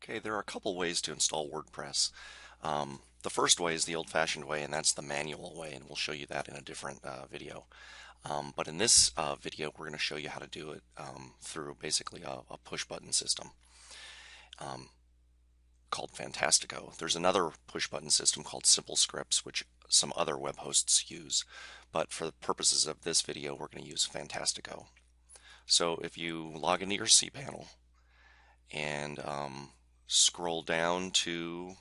Okay, there are a couple ways to install WordPress. The first way is the old-fashioned way, and that's the manual way, and we'll show you that in a different video. But in this video, we're going to show you how to do it through basically a push-button system called Fantastico. There's another push-button system called Simple Scripts, which some other web hosts use. But for the purposes of this video, we're going to use Fantastico. So if you log into your cPanel and scroll down to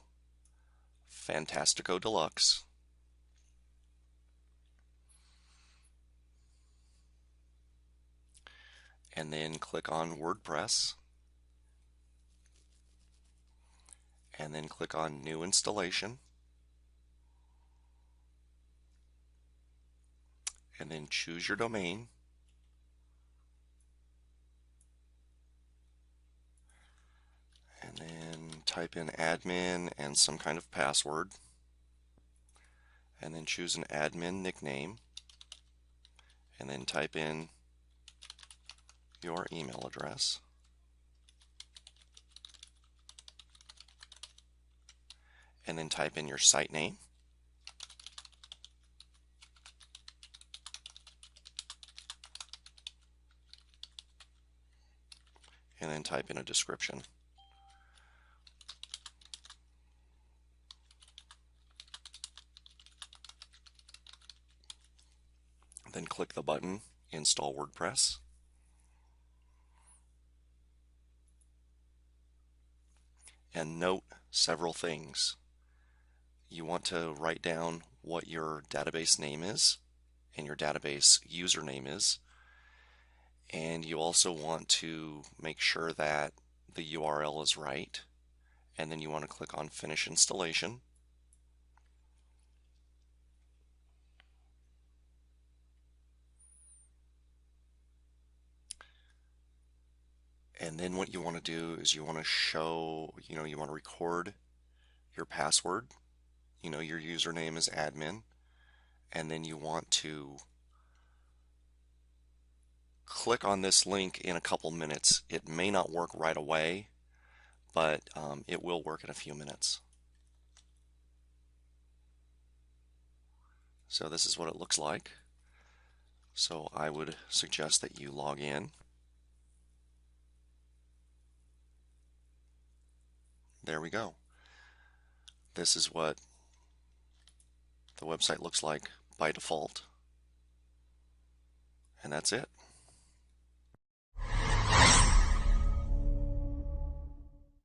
Fantastico Deluxe, and then click on WordPress, and then click on New Installation, and then choose your domain, and then type in admin and some kind of password, and then choose an admin nickname, and then type in your email address, and then type in your site name, and then type in a description. Then click the button Install WordPress. And note several things. You want to write down what your database name is and your database username is. And you also want to make sure that the URL is right. And then you want to click on Finish Installation. And then what you want to do is you want to show, you want to record your password. Your username is admin. And then you want to click on this link in a couple minutes. It may not work right away, but it will work in a few minutes. So this is what it looks like. So I would suggest that you log in. There we go. This is what the website looks like by default. And that's it.